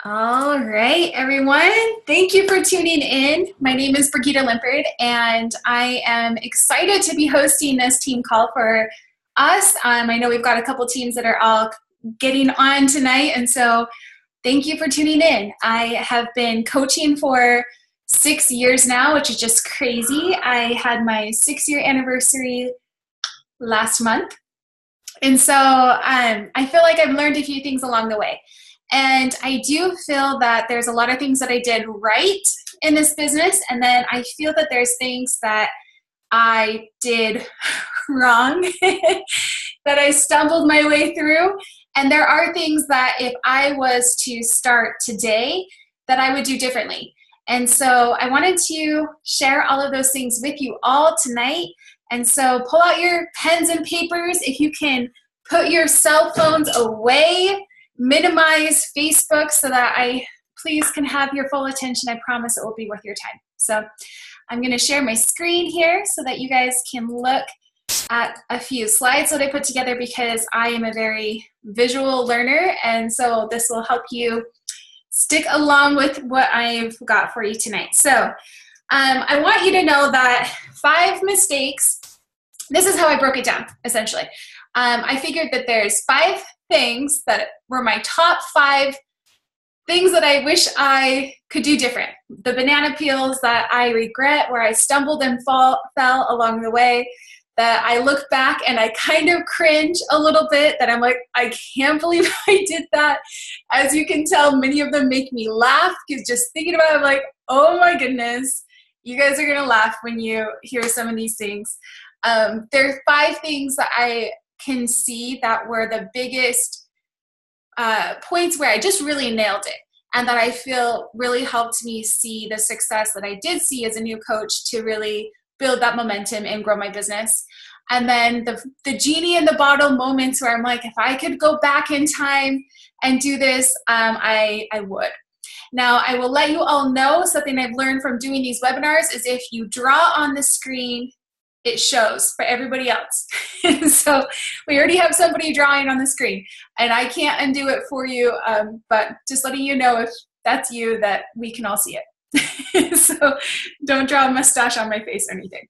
All right, everyone. Thank you for tuning in. My name is Brigitte Limpert, and I am excited to be hosting this team call for us. I know we've got a couple teams that are all getting on tonight, and so thank you for tuning in. I have been coaching for 6 years now, which is just crazy. I had my 6-year anniversary last month, and so I feel like I've learned a few things along the way. And I do feel that there's a lot of things that I did right in this business, and then I feel that there's things that I did wrong, that I stumbled my way through. And there are things that if I was to start today, that I would do differently. And so I wanted to share all of those things with you all tonight. And so pull out your pens and papers. If you can put your cell phones away, minimize Facebook so that I please can have your full attention. I promise it will be worth your time. So I'm going to share my screen here so that you guys can look at a few slides that I put together because I am a very visual learner, and so this will help you stick along with what I've got for you tonight. So I want you to know that 5 mistakes, this is how I broke it down essentially. I figured that there's 5 things that were my top 5 things that I wish I could do different. The banana peels that I regret, where I stumbled and fell along the way, that I look back and I kind of cringe a little bit, that I'm like, I can't believe I did that. As you can tell, many of them make me laugh because just thinking about it, I'm like, oh my goodness, you guys are gonna laugh when you hear some of these things. There are 5 things that I can see that were the biggest points where I just really nailed it, and that I feel really helped me see the success that I did see as a new coach to really build that momentum and grow my business. And then the genie in the bottle moments where I'm like, if I could go back in time and do this, I would. Now, I will let you all know something I've learned from doing these webinars is if you draw on the screen, it shows for everybody else. So we already have somebody drawing on the screen, and I can't undo it for you, but just letting you know if that's you that we can all see it. So don't draw a mustache on my face or anything.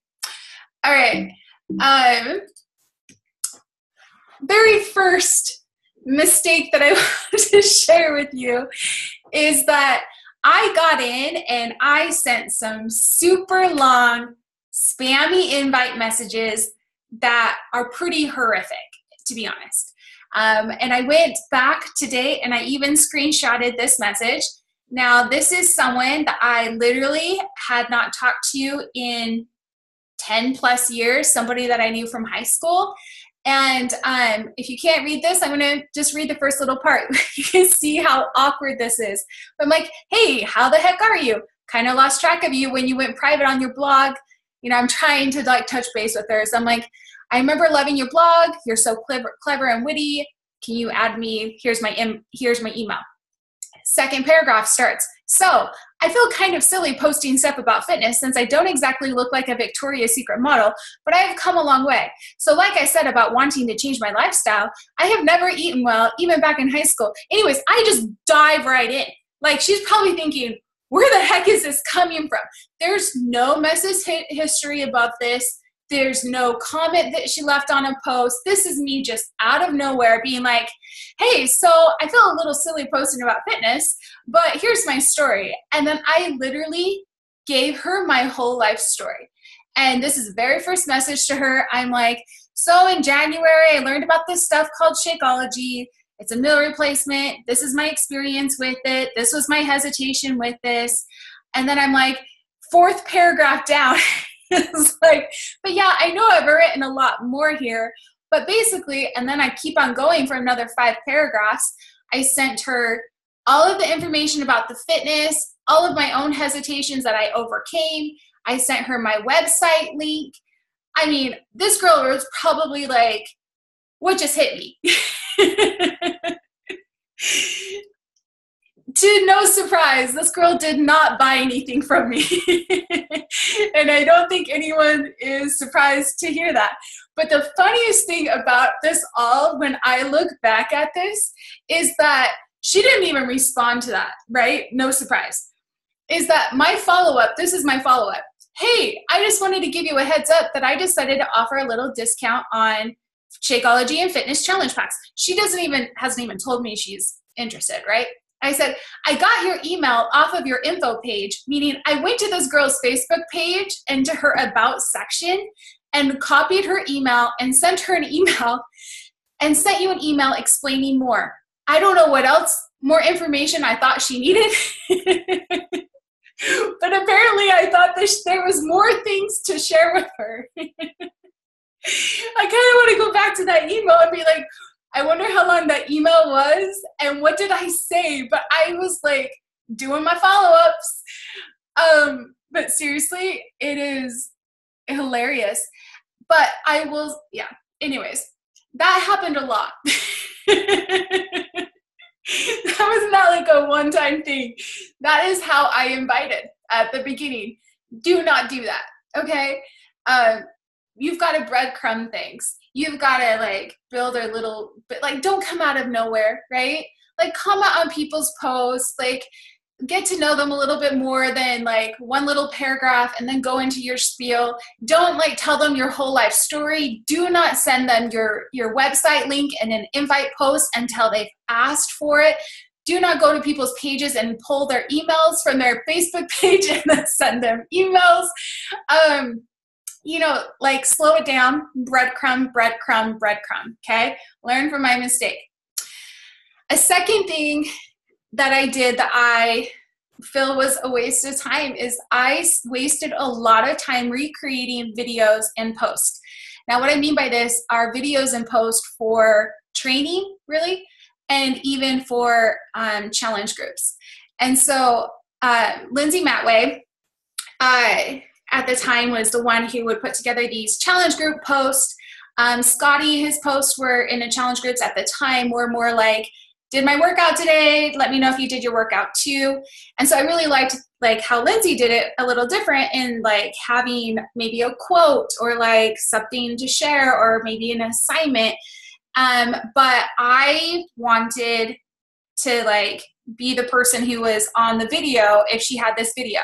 All right. Very first mistake that I want to share with you is that I got in and I sent some super long spammy invite messages that are pretty horrific, to be honest. And I went back today and I even screenshotted this message. Now, this is someone that I literally had not talked to in 10 plus years, somebody that I knew from high school. And if you can't read this, I'm going to just read the first little part. You can see how awkward this is. I'm like, hey, how the heck are you? Kind of lost track of you when you went private on your blog. You know, I'm trying to like touch base with her. So I'm like, I remember loving your blog. You're so clever and witty. Can you add me? Here's my email. Second paragraph starts. So I feel kind of silly posting stuff about fitness since I don't exactly look like a Victoria's Secret model, but I have come a long way. So like I said about wanting to change my lifestyle, I have never eaten well, even back in high school. Anyways, I just dive right in. Like she's probably thinking, where the heck is this coming from? There's no message history above this. There's no comment that she left on a post. This is me just out of nowhere being like, hey, so I feel a little silly posting about fitness, but here's my story. And then I literally gave her my whole life story. And this is the very first message to her. I'm like, so in January, I learned about this stuff called Shakeology. It's a meal replacement. This is my experience with it. This was my hesitation with this. And then I'm like, 4th paragraph down. It's like, but yeah, I know I've written a lot more here. But basically, and then I keep on going for another 5 paragraphs. I sent her all of the information about the fitness, all of my own hesitations that I overcame. I sent her my website link. I mean, this girl was probably like, what just hit me? To no surprise, this girl did not buy anything from me. And I don't think anyone is surprised to hear that. But the funniest thing about this all, when I look back at this, is that she didn't even respond to that, right? No surprise. Is that my follow-up? This is my follow-up. Hey, I just wanted to give you a heads up that I decided to offer a little discount on Shakeology and Fitness Challenge Packs. She hasn't even told me she's interested, right? I said, I got your email off of your info page, meaning I went to this girl's Facebook page and to her about section and copied her email and sent her an email and sent you an email explaining more. I don't know what else, more information I thought she needed. But apparently I thought there was more things to share with her. I kind of want to go back to that email and be like, I wonder how long that email was and what did I say? But I was like doing my follow-ups. But seriously, it is hilarious. But I will, yeah. Anyways, that happened a lot. That was not like a one-time thing. That is how I invited at the beginning. Do not do that, okay? You've got to breadcrumb things. You've got to like build a little bit, like don't come out of nowhere, right? Like comment on people's posts, like get to know them a little bit more than like one little paragraph and then go into your spiel. Don't like tell them your whole life story. Do not send them your website link and an invite post until they've asked for it. Do not go to people's pages and pull their emails from their Facebook page and then send them emails. You know, like slow it down, breadcrumb, breadcrumb, breadcrumb, okay? Learn from my mistake. A second thing that I did that I feel was a waste of time is I wasted a lot of time recreating videos and posts. Now, what I mean by this are videos and posts for training, really, and even for challenge groups. And so Lindsay Matway, at the time was the one who would put together these challenge group posts. Scotty, his posts were in the challenge groups at the time were more like, did my workout today? Let me know if you did your workout too. And so I really liked like how Lindsay did it a little different in like having maybe a quote or like something to share or maybe an assignment. But I wanted to like be the person who was on the video if she had this video.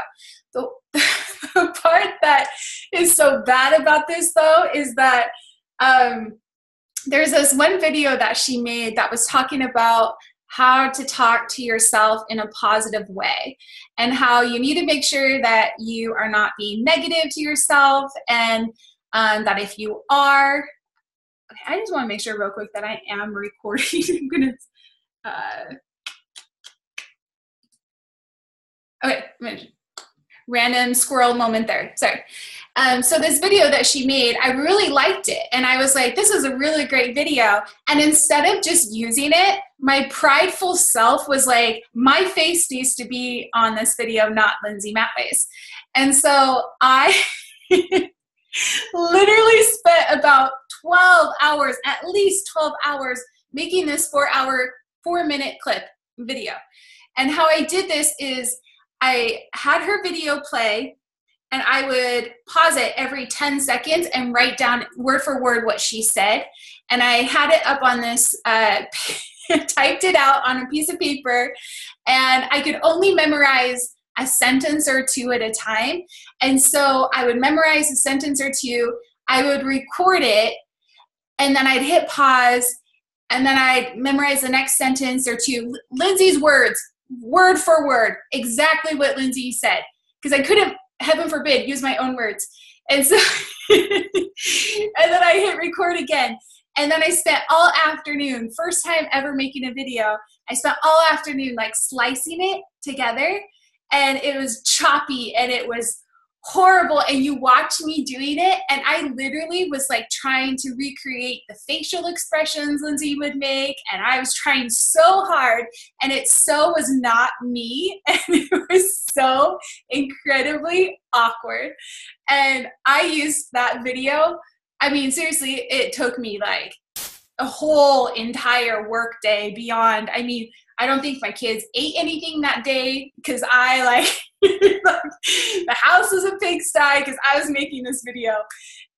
The part that is so bad about this though is that there's this one video that she made that was talking about how to talk to yourself in a positive way and how you need to make sure that you are not being negative to yourself and that if you are, okay, I just want to make sure real quick that I am recording. I'm gonna, okay, random squirrel moment there, sorry. So this video that she made, I really liked it. And I was like, this is a really great video. And instead of just using it, my prideful self was like, my face needs to be on this video, not Lindsay Matway's. And so I literally spent about 12 hours, at least 12 hours, making this 4-minute clip video. And how I did this is I had her video play and I would pause it every 10 seconds and write down word for word what she said. And I had it up on this, typed it out on a piece of paper, and I could only memorize a sentence or two at a time. And so I would memorize a sentence or two, I would record it, and then I'd hit pause, and then I'd memorize the next sentence or two. Lindsay's words, word for word, exactly what Lindsay said, because I couldn't, heaven forbid, use my own words. And so, and then I hit record again. And then I spent all afternoon, first time ever making a video, I spent all afternoon like slicing it together, and it was choppy and it was horrible. And you watched me doing it, and I literally was like trying to recreate the facial expressions Lindsay would make, and I was trying so hard, and it so was not me, and it was so incredibly awkward. And I used that video. I mean, seriously, it took me like a whole entire work day beyond. I mean, I don't think my kids ate anything that day because I like, the house was a pigsty because I was making this video.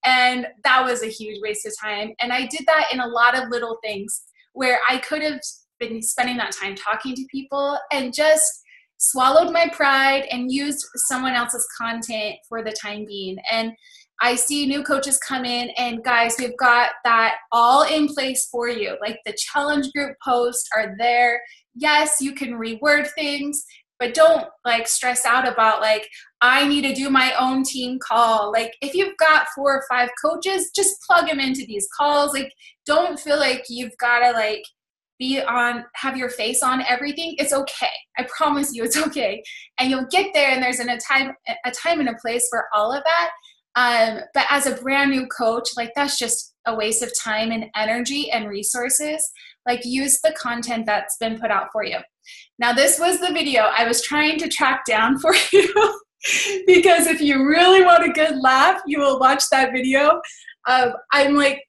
And that was a huge waste of time. And I did that in a lot of little things where I could have been spending that time talking to people and just swallowed my pride and used someone else's content for the time being. And I see new coaches come in, and guys, we've got that all in place for you. Like the challenge group posts are there. Yes, you can reword things, but don't like stress out about like, I need to do my own team call. Like if you've got 4 or 5 coaches, just plug them into these calls. Like don't feel like you've got to like have your face on everything. It's okay. I promise you it's okay. And you'll get there, and there's a time and a place for all of that. But as a brand new coach, like that's just a waste of time and energy and resources. Like use the content that's been put out for you. Now this was the video I was trying to track down for you because if you really want a good laugh, you will watch that video. I'm like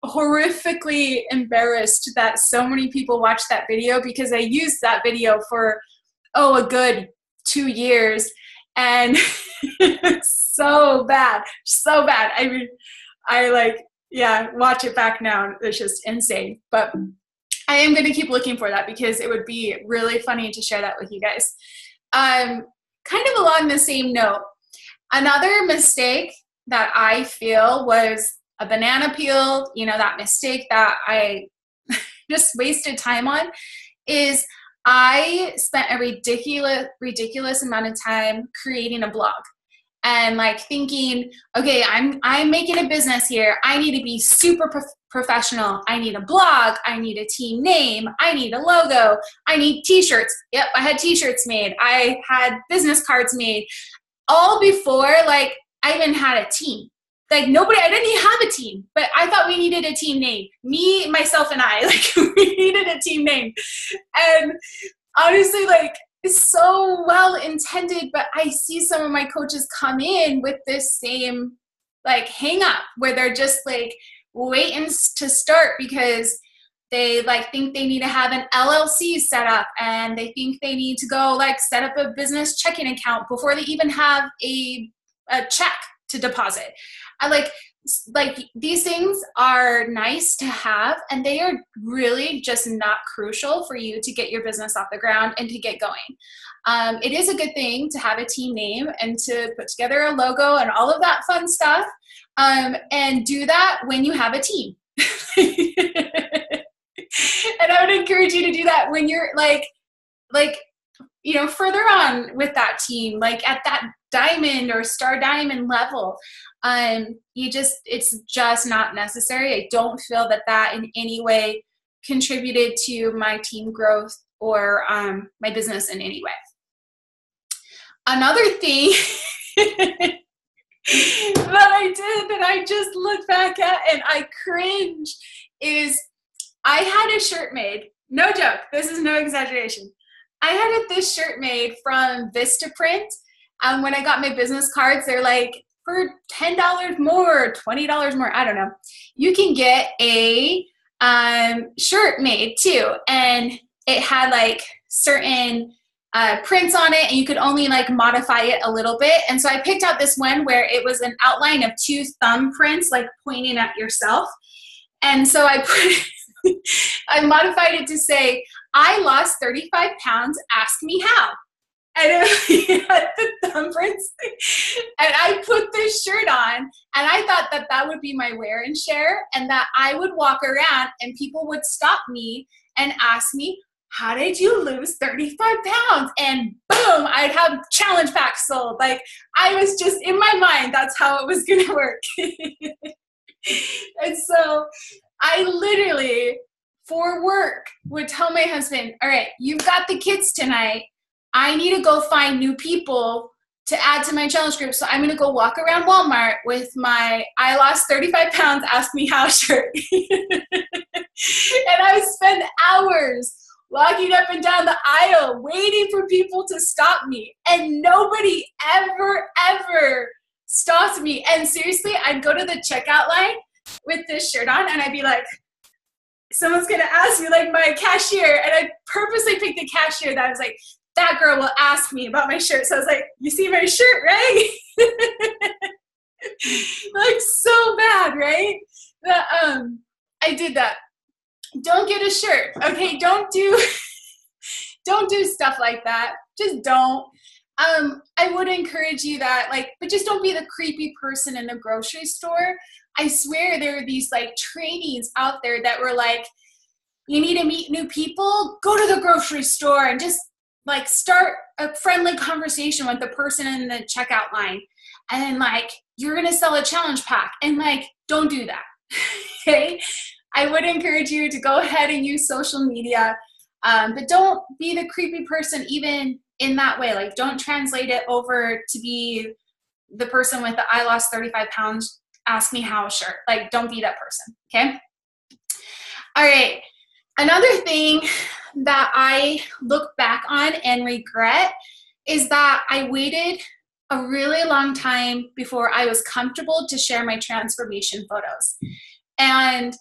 horrifically embarrassed that so many people watched that video because I used that video for, a good 2 years. And it's so bad. I mean, watch it back now. It's just insane. But I am going to keep looking for that because it would be really funny to share that with you guys. Kind of along the same note, another mistake that I feel was a banana peel, that mistake that I just wasted time on is I spent a ridiculous amount of time creating a blog and like thinking, okay, I'm making a business here. I need to be super professional. I need a blog. I need a team name. I need a logo. I need t-shirts. Yep, I had t-shirts made. I had business cards made all before like I even had a team. Like I didn't even have a team, but I thought we needed a team name. Me, myself, and I, like we needed a team name. And honestly, like it's so well intended, but I see some of my coaches come in with this same like hang up where they're just like waiting to start because they like think they need to have an LLC set up and they think they need to go like set up a business checking account before they even have a check to deposit. I like these things are nice to have, and they are really just not crucial for you to get your business off the ground and to get going. It is a good thing to have a team name and to put together a logo and all of that fun stuff, and do that when you have a team. And I would encourage you to do that when you're further on with that team, like at that diamond or star diamond level. It's just not necessary. I don't feel that in any way contributed to my team growth or my business in any way. Another thing that I did that I just look back at and I cringe is I had a shirt made. No joke. This is no exaggeration. I had this shirt made from Vistaprint. When I got my business cards, they're like, for $10 more, $20 more, I don't know. You can get a shirt made too. And it had like certain prints on it and you could only like modify it a little bit. And so I picked out this one where it was an outline of 2 thumb prints like pointing at yourself. And so I modified it to say, I lost 35 pounds, ask me how. And it had the thumbprints. And I put this shirt on, and I thought that would be my wear and share, and that I would walk around and people would stop me and ask me, how did you lose 35 pounds? And boom, I'd have challenge packs sold. Like I was just in my mind, that's how it was going to work. And so I literally, for work, would tell my husband, all right, you've got the kids tonight. I need to go find new people to add to my challenge group. So I'm going to go walk around Walmart with my I lost 35 pounds, ask me how shirt. And I would spend hours walking up and down the aisle waiting for people to stop me. And nobody ever stopped me. And seriously, I'd go to the checkout line with this shirt on and I'd be like, someone's going to ask me, like my cashier. And I purposely picked the cashier that I was like, that girl will ask me about my shirt. So I was like, you see my shirt, right? Like so bad, right? I did that. don't get a shirt. Okay, don't do stuff like that. Just don't. I would encourage you that, like, but just don't be the creepy person in the grocery store. I swear there are these like trainings out there that were like, you need to meet new people, go to the grocery store and just like start a friendly conversation with the person in the checkout line. And then like, you're going to sell a challenge pack, and like, don't do that. Okay. I would encourage you to go ahead and use social media, but don't be the creepy person even in that way. Like, don't translate it over to be the person with the I lost 35 pounds, ask me how shirt. Like, don't be that person. Okay. All right. Another thing that I look back on and regret is that I waited a really long time before I was comfortable to share my transformation photos. And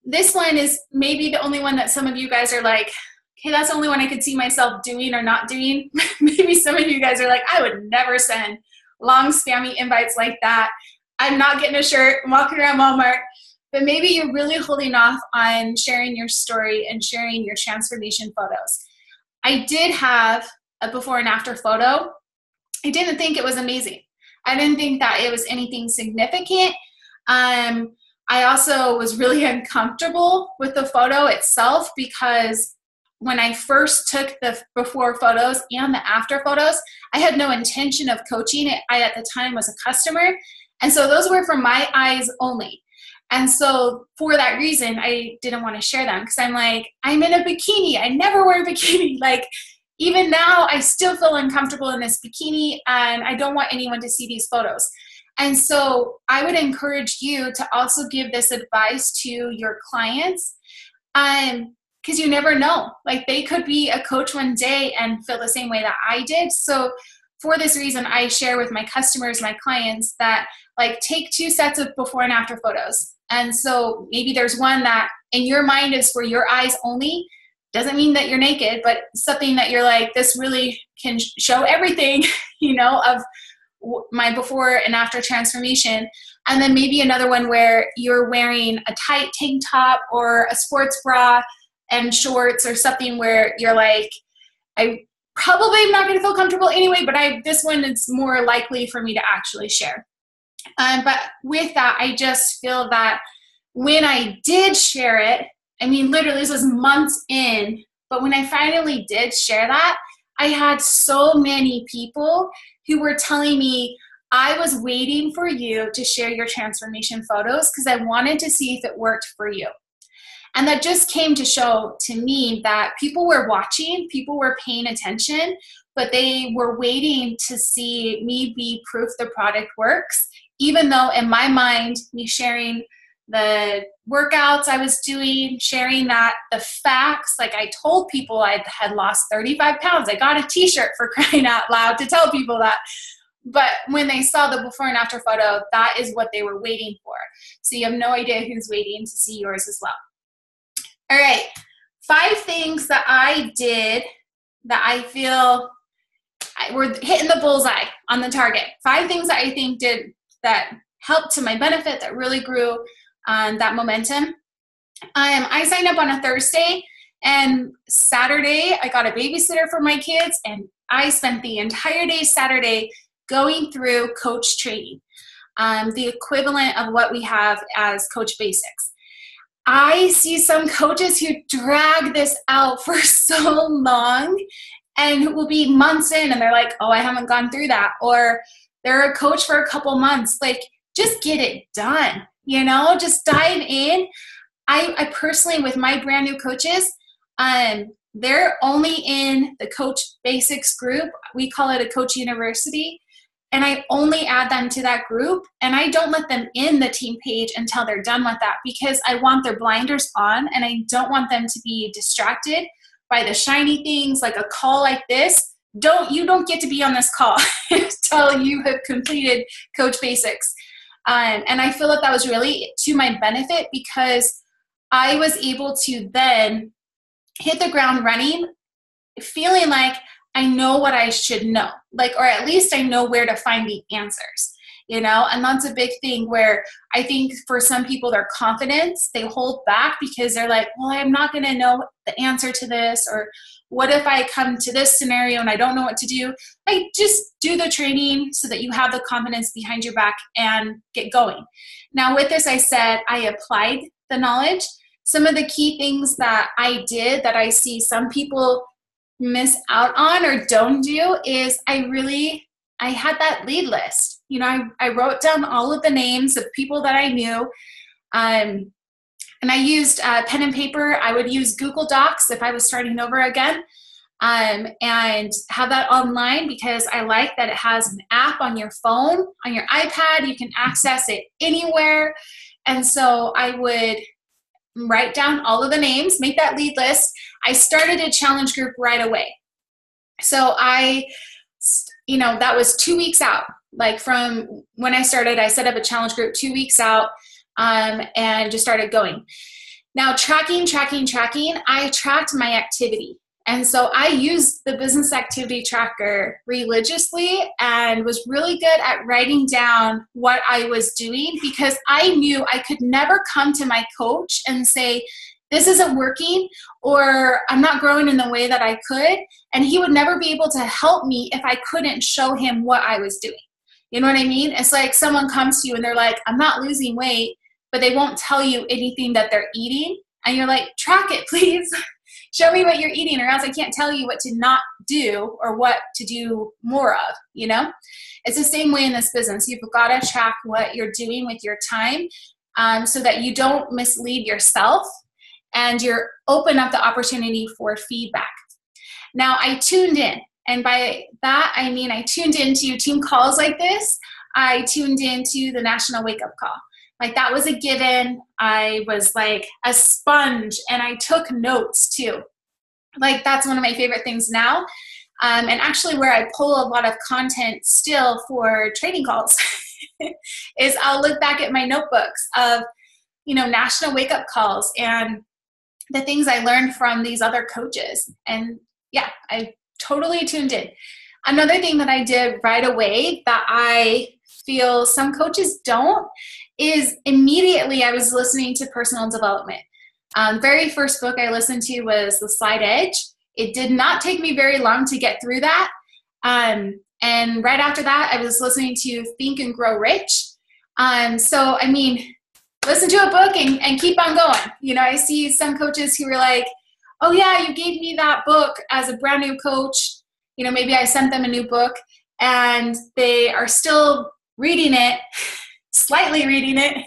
this one is maybe the only one that some of you guys are like, okay, that's the only one I could see myself doing or not doing. Maybe some of you guys are like, I would never send long spammy invites like that. I'm not getting a shirt, I'm walking around Walmart. But maybe you're really holding off on sharing your story and sharing your transformation photos. I did have a before and after photo. I didn't think it was amazing. I didn't think that it was anything significant. I also was really uncomfortable with the photo itself because when I first took the before photos and the after photos, I had no intention of coaching it. I, at the time, was a customer. And so those were for my eyes only. And so for that reason, I didn't want to share them because I'm like, I'm in a bikini. I never wear a bikini. Like, even now, I still feel uncomfortable in this bikini, and I don't want anyone to see these photos. And so I would encourage you to also give this advice to your clients, because you never know. Like, they could be a coach one day and feel the same way that I did. So for this reason, I share with my customers, my clients, that like, take 2 sets of before and after photos. And so maybe there's one that in your mind is for your eyes only. Doesn't mean that you're naked, but something that you're like, this really can show everything, you know, of my before and after transformation. And then maybe another one where you're wearing a tight tank top or a sports bra and shorts, or something where you're like, I probably am not going to feel comfortable anyway, but this one is more likely for me to actually share. But with that, I just feel that when I did share it, I mean, literally this was months in, but when I finally did share that, I had so many people who were telling me, I was waiting for you to share your transformation photos because I wanted to see if it worked for you. And that just came to show to me that people were watching, people were paying attention, but they were waiting to see me be proof the product works, even though in my mind, me sharing the workouts I was doing, sharing that the facts, like I told people I had lost 35 pounds. I got a t-shirt, for crying out loud, to tell people that. But when they saw the before and after photo, that is what they were waiting for. So you have no idea who's waiting to see yours as well. All right, 5 things that I did that I feel were hitting the bullseye on the target. 5 things that I think did that helped to my benefit, that really grew that momentum. I signed up on a Thursday, and Saturday I got a babysitter for my kids, and I spent the entire day Saturday going through coach training, the equivalent of what we have as Coach Basics. I see some coaches who drag this out for so long, and it will be months in and they're like, oh, I haven't gone through that. Or they're a coach for a couple months. Like, just get it done, you know, just dive in. I personally, with my brand new coaches, they're only in the Coach Basics group. We call it a Coach University. And I only add them to that group, and I don't let them in the team page until they're done with that, because I want their blinders on and I don't want them to be distracted by the shiny things like a call like this. You don't get to be on this call until you have completed Coach Basics. And I feel that was really to my benefit, because I was able to then hit the ground running, feeling like I know what I should know, like, or at least I know where to find the answers. And that's a big thing where I think for some people, their confidence, they hold back because they're like, well, I'm not going to know the answer to this, or what if I come to this scenario and I don't know what to do? Like, just do the training so that you have the confidence behind your back and get going. Now with this, I said I applied the knowledge. Some of the key things that I did that I see some people miss out on or don't do is I had that lead list. I wrote down all of the names of people that I knew. And I used pen and paper. I would use Google Docs if I was starting over again, and have that online because I like that it has an app on your phone, on your iPad. You can access it anywhere. And so I would write down all of the names, make that lead list. I started a challenge group right away. So that was 2 weeks out. Like from when I started, I set up a challenge group 2 weeks out, and just started going. Now tracking, I tracked my activity. And so I used the business activity tracker religiously and was really good at writing down what I was doing, because I knew I could never come to my coach and say, this isn't working, or I'm not growing in the way that I could. And he would never be able to help me if I couldn't show him what I was doing. You know what I mean? It's like someone comes to you and they're like, I'm not losing weight, but they won't tell you anything that they're eating. And you're like, track it, please. Show me what you're eating, or else I can't tell you what to not do or what to do more of, It's the same way in this business. You've got to track what you're doing with your time, so that you don't mislead yourself and you're open up the opportunity for feedback. Now, I tuned in. And by that, I mean I tuned into team calls like this. I tuned into the National Wake Up Call. Like, that was a given. I was like a sponge, and I took notes too. Like, that's one of my favorite things now. And actually where I pull a lot of content still for training calls is I'll look back at my notebooks of, National Wake Up Calls and the things I learned from these other coaches. And yeah, I totally tuned in. Another thing that I did right away that I feel some coaches don't is immediately I was listening to personal development. Very first book I listened to was The Slight Edge. It did not take me very long to get through that. And right after that, I was listening to Think and Grow Rich. So, listen to a book and keep on going. I see some coaches who are like, oh yeah, you gave me that book as a brand new coach. Maybe I sent them a new book and they are still reading it, slightly reading it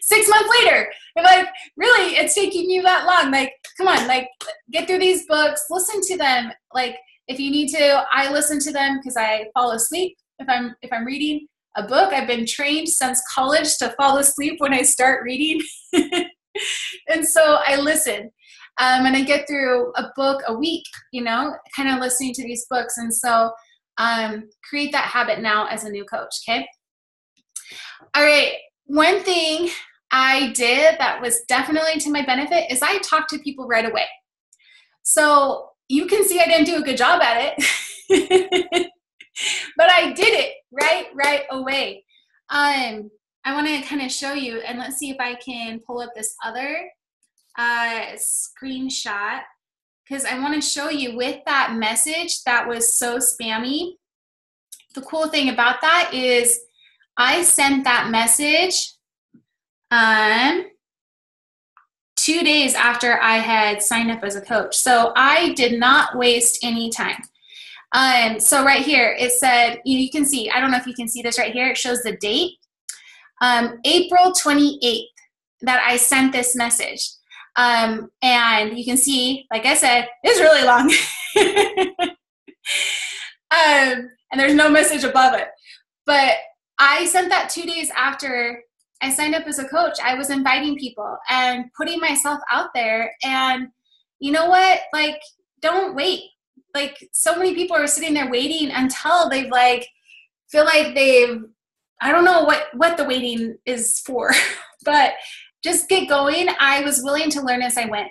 6 months later. They're like, really, it's taking you that long? Like, come on, like, get through these books, listen to them. Like, if you need to, I listen to them because I fall asleep if I'm reading a book. I've been trained since college to fall asleep when I start reading. And so I listen. And I get through a book a week, kind of listening to these books. And so create that habit now as a new coach, okay? All right, one thing I did that was definitely to my benefit is I talked to people right away. So you can see I didn't do a good job at it, but I did it right away. I want to kind of show you, and let's see if I can pull up this other screenshot, because I want to show you with that message that was so spammy. The cool thing about that is I sent that message 2 days after I had signed up as a coach. So I did not waste any time. So right here, it said, you can see, I don't know if you can see this right here. It shows the date, April 28th that I sent this message. And you can see, like I said, it's really long. And there's no message above it. But I sent that 2 days after I signed up as a coach. I was inviting people and putting myself out there. And you know what? Like, don't wait. Like, so many people are sitting there waiting until they've feel like I don't know what the waiting is for, but just get going. I was willing to learn as I went.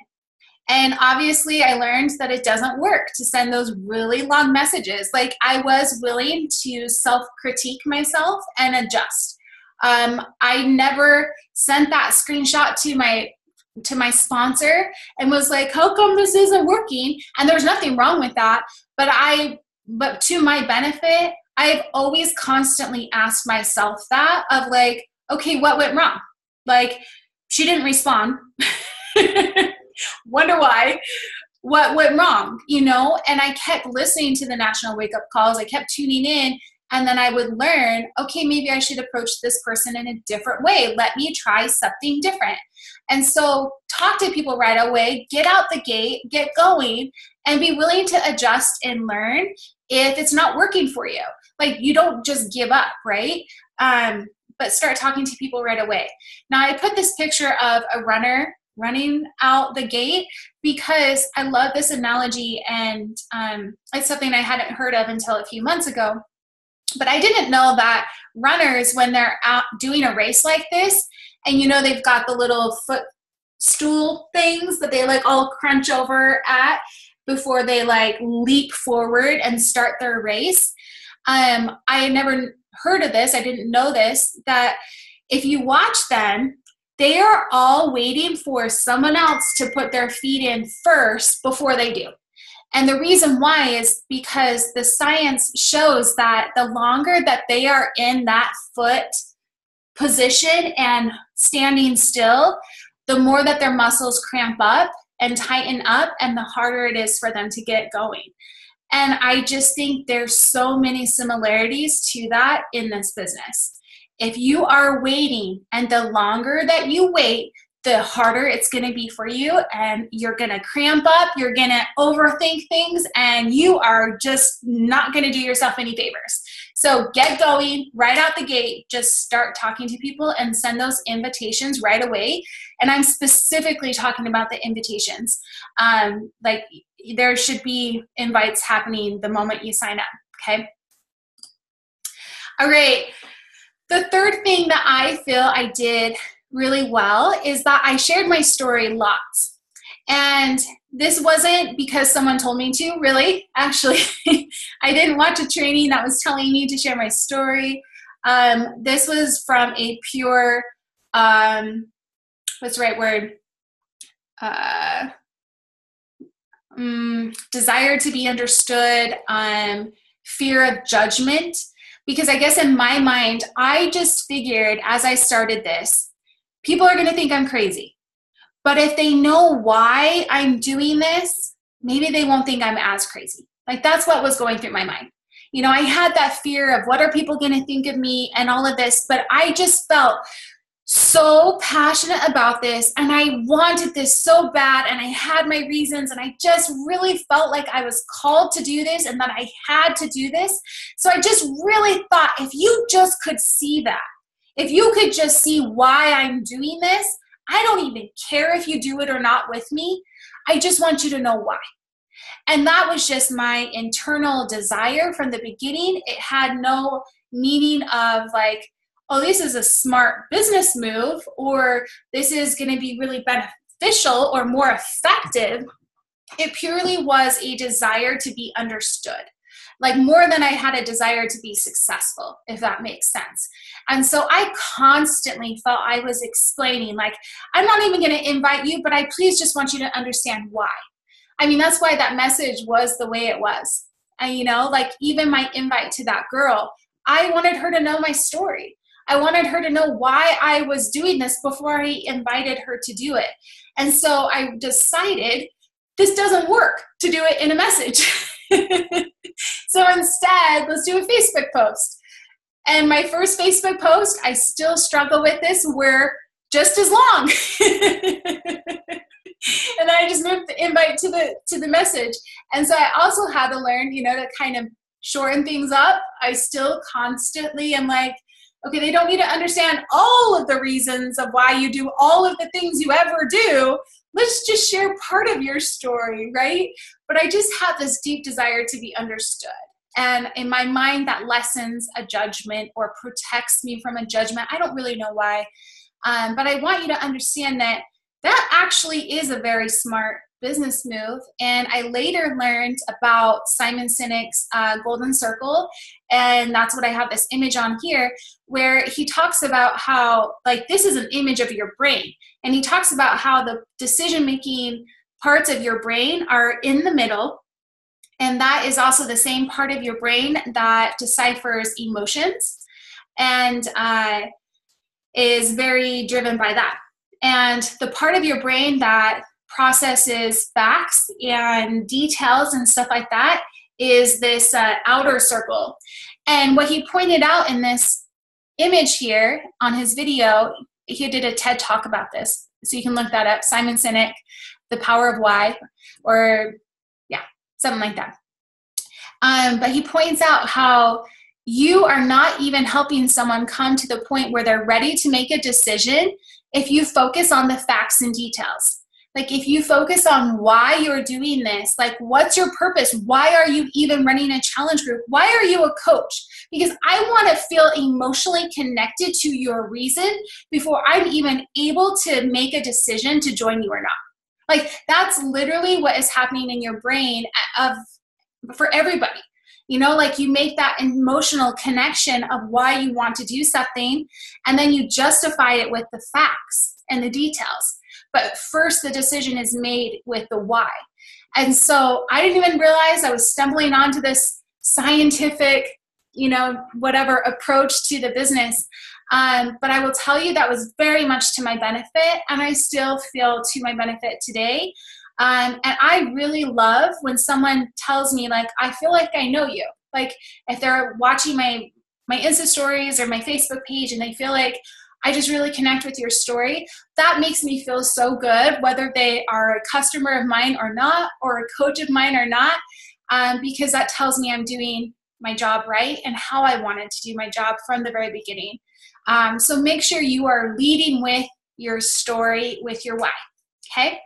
And obviously I learned that it doesn't work to send those really long messages. Like, I was willing to self-critique myself and adjust. I never sent that screenshot to my sponsor and was like, how come this isn't working? And there's nothing wrong with that. But to my benefit, I've always constantly asked myself that of like, okay, what went wrong? Like, she didn't respond. Wonder why. What went wrong, you know? And I kept listening to the National Wake Up Calls. I kept tuning in, and then I would learn, okay, maybe I should approach this person in a different way. Let me try something different. And so talk to people right away, get out the gate, get going, and be willing to adjust and learn if it's not working for you. Like, you don't just give up, right? But start talking to people right away. Now, I put this picture of a runner running out the gate because I love this analogy, and it's something I hadn't heard of until a few months ago. But I didn't know that runners, when they're out doing a race like this, and you know they've got the little footstool things that they like all crunch over at before they like leap forward and start their race. I had never heard of this. I didn't know this, that if you watch them, they are all waiting for someone else to put their feet in first before they do. And the reason why is because the science shows that the longer that they are in that foot position and standing still, the more that their muscles cramp up and tighten up, and the harder it is for them to get going. And I just think there's so many similarities to that in this business. If you are waiting, and the longer that you wait, the harder it's going to be for you, and you're going to cramp up, you're going to overthink things, and you are just not going to do yourself any favors. So get going right out the gate. Just start talking to people and send those invitations right away. And I'm specifically talking about the invitations. Like, there should be invites happening the moment you sign up, okay? All right. The third thing that I feel I did really well is that I shared my story lots. And this wasn't because someone told me to, really. Actually, I didn't watch a training that was telling me to share my story. This was from a pure, what's the right word? Desire to be understood, fear of judgment. Because I guess in my mind, I just figured as I started this, people are going to think I'm crazy. But if they know why I'm doing this, maybe they won't think I'm as crazy. Like, that's what was going through my mind. You know, I had that fear of what are people going to think of me and all of this, but I just felt so passionate about this, and I wanted this so bad, and I had my reasons, and I just really felt like I was called to do this and that I had to do this. So I just really thought, if you just could see that, if you could just see why I'm doing this, I don't even care if you do it or not with me. I just want you to know why. And that was just my internal desire from the beginning. It had no meaning of like, oh, this is a smart business move, or this is going to be really beneficial or more effective. It purely was a desire to be understood, like more than I had a desire to be successful, if that makes sense. And so I constantly felt I was explaining, like, I'm not even going to invite you, but I please just want you to understand why. I mean, that's why that message was the way it was. And, you know, like even my invite to that girl, I wanted her to know my story. I wanted her to know why I was doing this before I invited her to do it. And so I decided this doesn't work to do it in a message. So instead, let's do a Facebook post. And my first Facebook post, I still struggle with this, were just as long. And I just moved the invite to the message. And so I also had to learn, you know, to kind of shorten things up. I still constantly am like, okay, they don't need to understand all of the reasons of why you do all of the things you ever do. Let's just share part of your story, right? But I just have this deep desire to be understood. And in my mind, that lessens a judgment or protects me from a judgment. I don't really know why. But I want you to understand that that actually is a very smart business move. And I later learned about Simon Sinek's Golden Circle. And that's what I have this image on here, where he talks about how, like, this is an image of your brain. And he talks about how the decision-making parts of your brain are in the middle. And that is also the same part of your brain that deciphers emotions and is very driven by that. And the part of your brain that processes facts and details and stuff like that is this outer circle. And what he pointed out in this image here on his video, he did a TED Talk about this. So you can look that up, Simon Sinek, The Power of Why, or yeah, something like that. But he points out how you are not even helping someone come to the point where they're ready to make a decision if you focus on the facts and details. Like, if you focus on why you're doing this, like, what's your purpose? Why are you even running a challenge group? Why are you a coach? Because I want to feel emotionally connected to your reason before I'm even able to make a decision to join you or not. Like, that's literally what is happening in your brain for everybody. You know, like, you make that emotional connection of why you want to do something, and then you justify it with the facts and the details. But first, the decision is made with the why. And so I didn't even realize I was stumbling onto this scientific, you know, whatever approach to the business. But I will tell you that was very much to my benefit, and I still feel to my benefit today. And I really love when someone tells me, like, I feel like I know you. Like, if they're watching my Insta stories or my Facebook page and they feel like I just really connect with your story, that makes me feel so good, whether they are a customer of mine or not, or a coach of mine or not, because that tells me I'm doing my job right and how I wanted to do my job from the very beginning. So make sure you are leading with your story, with your why, okay?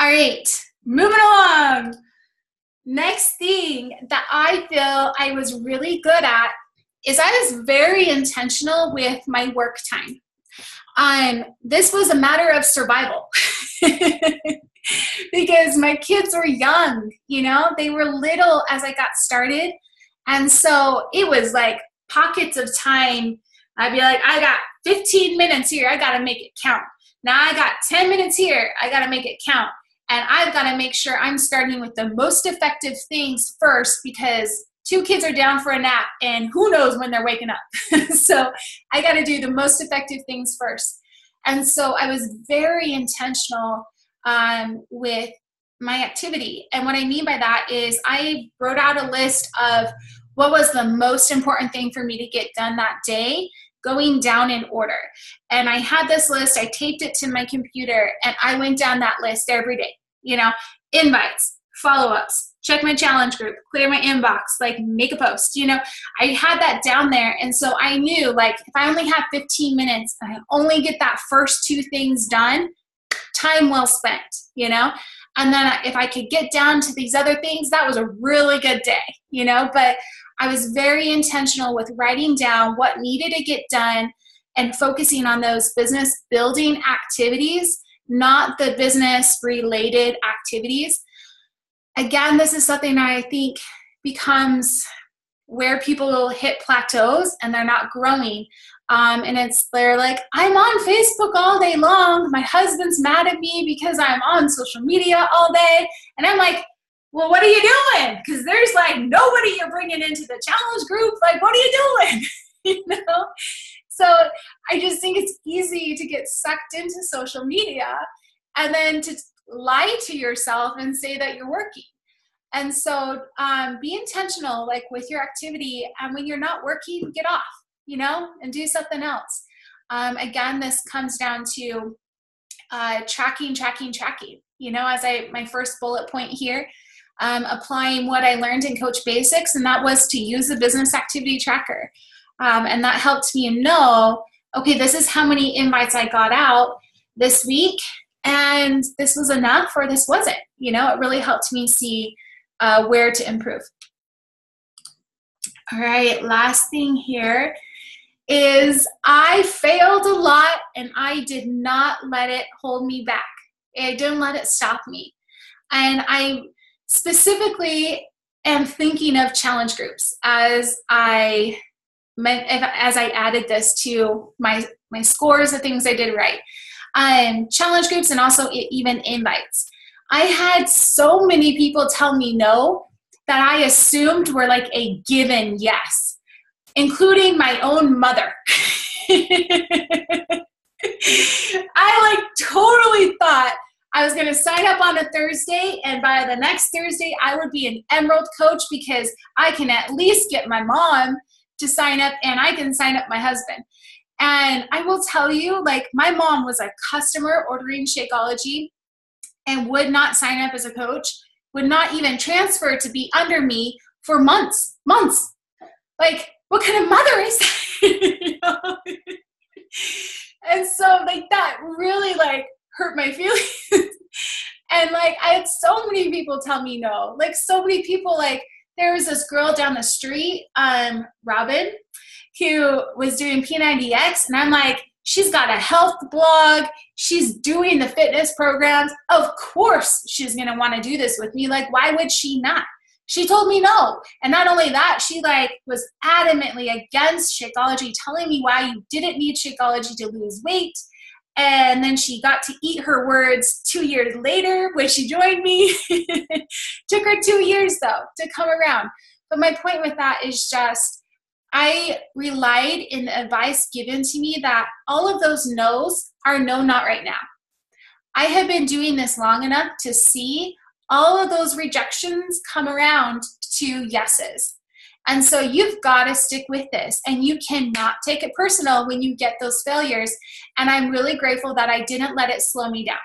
All right, moving along. Next thing that I feel I was really good at is I was very intentional with my work time. This was a matter of survival because my kids were young, you know, they were little as I got started. And so it was like pockets of time. I'd be like, I got 15 minutes here, I got to make it count. Now I got 10 minutes here, I got to make it count. And I've got to make sure I'm starting with the most effective things first, because 2 kids are down for a nap and who knows when they're waking up. So I got to do the most effective things first. And so I was very intentional with my activity. And what I mean by that is I wrote out a list of what was the most important thing for me to get done that day, going down in order. And I had this list, I taped it to my computer, and I went down that list every day. You know, invites, follow-ups, check my challenge group, clear my inbox, like, make a post. You know, I had that down there. And so I knew, like, if I only have 15 minutes and I only get that first 2 things done, time well spent, you know? And then if I could get down to these other things, that was a really good day, you know? But I was very intentional with writing down what needed to get done and focusing on those business building activities, not the business related activities. Again, this is something I think becomes where people will hit plateaus and they're not growing. And they're like, I'm on Facebook all day long. My husband's mad at me because I'm on social media all day. And I'm like, well, what are you doing? Because there's like nobody you're bringing into the challenge group. Like, what are you doing? You know? So I just think it's easy to get sucked into social media and then to lie to yourself and say that you're working. And so be intentional, like, with your activity. And when you're not working, get off, you know, and do something else. Again, this comes down to tracking. You know, as my first bullet point here, applying what I learned in Coach Basics, and that was to use the business activity tracker. And that helped me know, okay, this is how many invites I got out this week, and this was enough or this wasn't. You know, it really helped me see where to improve. All right, last thing here is I failed a lot and I did not let it hold me back. I didn't let it stop me. And I specifically am thinking of challenge groups as I added this to my scores, the things I did right. Challenge groups and also even invites. I had so many people tell me no that I assumed were like a given yes, including my own mother. I like totally thought I was going to sign up on a Thursday, and by the next Thursday, I would be an Emerald coach because I can at least get my mom to sign up and I can sign up my husband. And I will tell you, like, my mom was a customer ordering Shakeology and would not sign up as a coach, would not even transfer to be under me for months. Like, what kind of mother is that? And so, like, that really, like, hurt my feelings. And, like, I had so many people tell me no. Like, so many people, like, there was this girl down the street, Robin, who was doing P90X, and I'm like, she's got a health blog, she's doing the fitness programs, of course she's going to want to do this with me. Like, why would she not? She told me no. And not only that, she like was adamantly against Shakeology, telling me why you didn't need Shakeology to lose weight. And then she got to eat her words 2 years later when she joined me. Took her 2 years though to come around. But my point with that is just, I relied in the advice given to me that all of those no's are no, not right now. I have been doing this long enough to see all of those rejections come around to yeses. And so you've got to stick with this, and you cannot take it personal when you get those failures. And I'm really grateful that I didn't let it slow me down.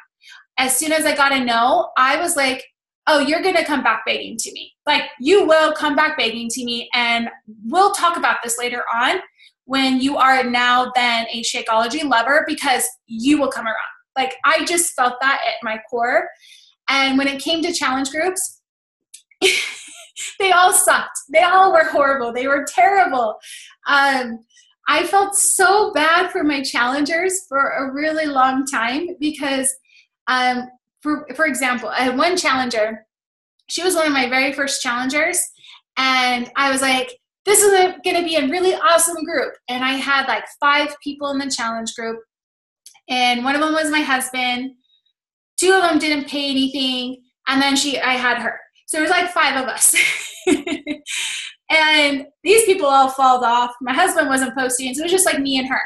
As soon as I got a no, I was like, oh, you're going to come back begging to me. Like, you will come back begging to me, and we'll talk about this later on when you are now then a Shakeology lover, because you will come around. Like, I just felt that at my core. And when it came to challenge groups, they all sucked. They all were horrible. They were terrible. I felt so bad for my challengers for a really long time because, for example, I had one challenger. She was one of my very first challengers. And I was like, this is going to be a really awesome group. And I had like 5 people in the challenge group. And one of them was my husband. 2 of them didn't pay anything, and then I had her. So there was like 5 of us. And these people all falled off. My husband wasn't posting, so it was just like me and her.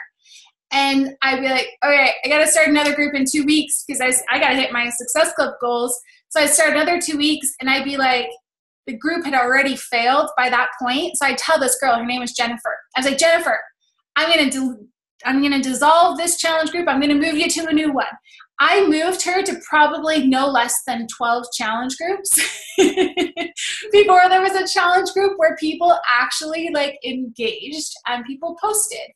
And I'd be like, okay, I got to start another group in 2 weeks because I got to hit my Success Club goals. So I'd start another 2 weeks, and I'd be like, the group had already failed by that point. So I'd tell this girl, her name was Jennifer. I was like, Jennifer, I'm going to dissolve this challenge group. I'm going to move you to a new one. I moved her to probably no less than 12 challenge groups before there was a challenge group where people actually like engaged and people posted.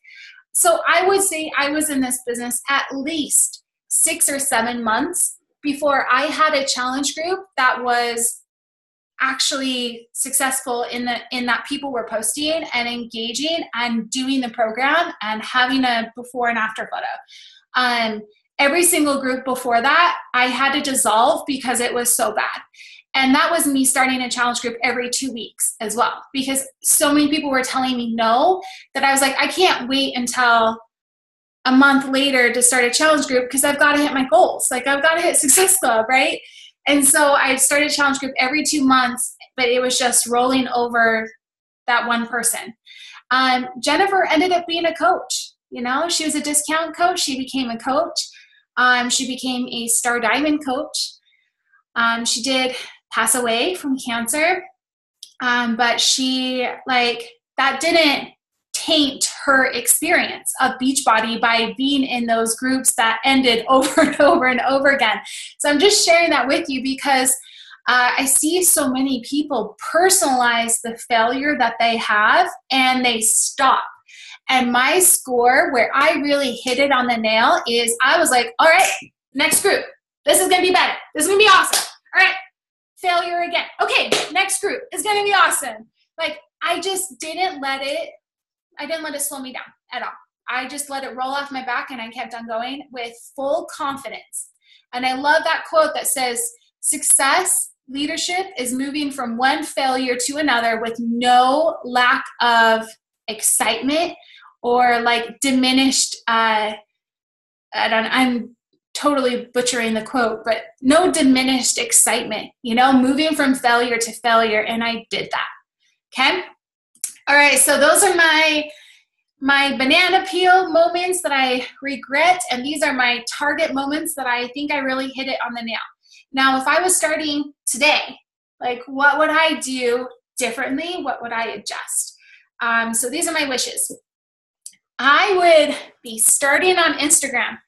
So I would say I was in this business at least 6 or 7 months before I had a challenge group that was actually successful in that people were posting and engaging and doing the program and having a before and after photo. Every single group before that, I had to dissolve because it was so bad. And that was me starting a challenge group every 2 weeks as well, because so many people were telling me no, that I was like, I can't wait until a month later to start a challenge group because I've got to hit my goals. Like, I've got to hit Success Club, right? And so I started a challenge group every 2 months, but it was just rolling over that one person. Jennifer ended up being a coach. You know, she was a discount coach. She became a coach. She became a Star Diamond coach. She did pass away from cancer, but she, like, that didn't taint her experience of Beachbody by being in those groups that ended over and over and over again. So I'm just sharing that with you because I see so many people personalize the failure that they have and they stop. And my score, where I really hit it on the nail, is I was like, all right, next group. This is going to be better. This is going to be awesome. All right, failure again. Okay, next group is going to be awesome. Like, I just didn't let it slow me down at all. I just let it roll off my back and I kept on going with full confidence. And I love that quote that says, success leadership is moving from one failure to another with no lack of excitement or like diminished, I'm totally butchering the quote, but no diminished excitement, moving from failure to failure. And I did that. Okay. All right. So those are my banana peel moments that I regret. And these are my target moments that I think I really hit it on the nail. Now, if I was starting today, like what would I do differently? What would I adjust? So these are my wishes. I would be starting on Instagram.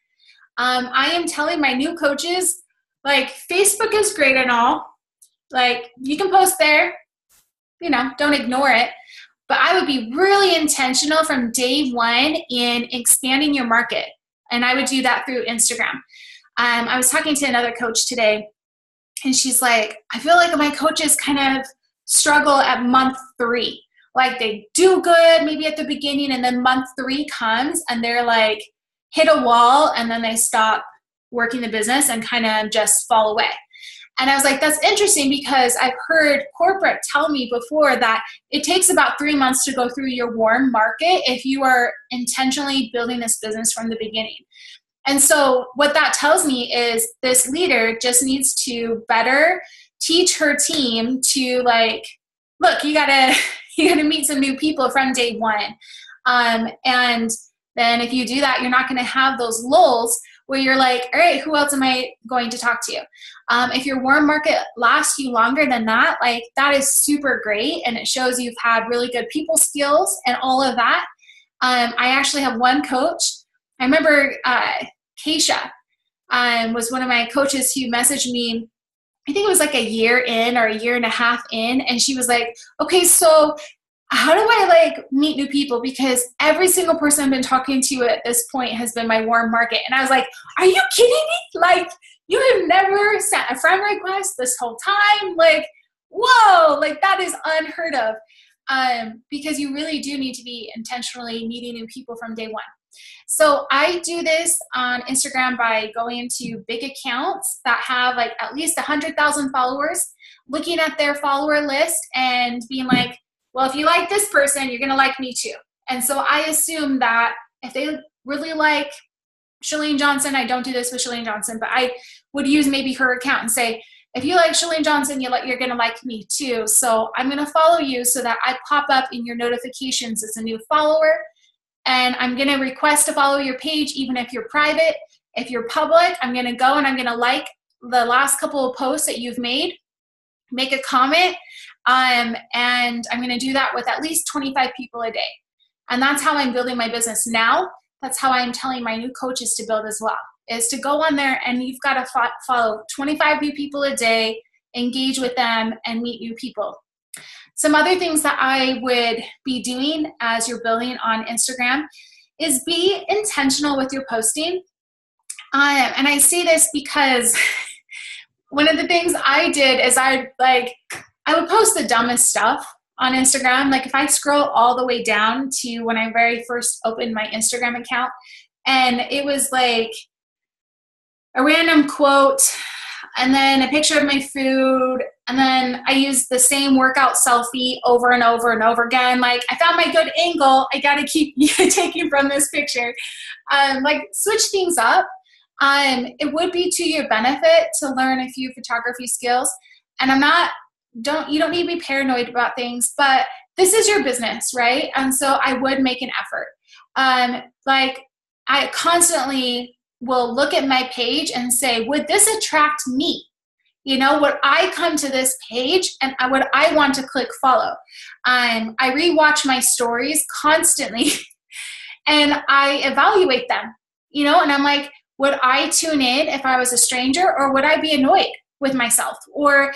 I am telling my new coaches, like, Facebook is great and all. Like, you can post there, don't ignore it. But I would be really intentional from day one in expanding your market. And I would do that through Instagram. I was talking to another coach today, and she's like, I feel like my coaches kind of struggle at month 3. Like, they do good maybe at the beginning, and then month 3 comes, and they're like, hit a wall, and then they stop working the business and kind of just fall away. And I was like, that's interesting, because I've heard corporate tell me before that it takes about 3 months to go through your warm market if you are intentionally building this business from the beginning. And so what that tells me is this leader just needs to better teach her team to, like, look, you gotta meet some new people from day one. And then if you do that, you're not going to have those lulls where you're like, all right, who else am I going to talk to? If your warm market lasts you longer than that, like, that is super great. And it shows you've had really good people skills and all of that. I actually have one coach. I remember Keisha was one of my coaches who messaged me, I think it was like a year in or a year and a half in. And she was like, okay, so how do I, like, meet new people? Because every single person I've been talking to at this point has been my warm market. And I was like, are you kidding me? Like, you have never sent a friend request this whole time? Like, whoa, like, that is unheard of. Because you really do need to be intentionally meeting new people from day one. So I do this on Instagram by going into big accounts that have, like, at least 100,000 followers, looking at their follower list and being like, well, if you like this person, you're going to like me too. And so I assume that if they really like Chalene Johnson, I don't do this with Chalene Johnson, but I would use maybe her account and say, if you like Chalene Johnson, you're going to like me too. So I'm going to follow you so that I pop up in your notifications as a new follower. And I'm going to request to follow your page, even if you're private. If you're public, I'm going to go and I'm going to like the last couple of posts that you've made, make a comment. And I'm going to do that with at least 25 people a day. And that's how I'm building my business now. That's how I'm telling my new coaches to build as well, is to go on there and you've got to follow 25 new people a day, engage with them, and meet new people. Some other things that I would be doing as you're building on Instagram is be intentional with your posting. And I say this because one of the things I did is I would post the dumbest stuff on Instagram. Like, if I scroll all the way down to when I very first opened my Instagram account, and it was like a random quote and then a picture of my food, and then I used the same workout selfie over and over and over again. Like, I found my good angle, I got to keep taking from this picture. Like, switch things up. It would be to your benefit to learn a few photography skills. And you don't need to be paranoid about things, but this is your business, right? And so I would make an effort. Like, I constantly will look at my page and say, would this attract me? Would I come to this page and would I want to click follow? I rewatch my stories constantly and I evaluate them, and I'm like, would I tune in if I was a stranger, or would I be annoyed with myself? Or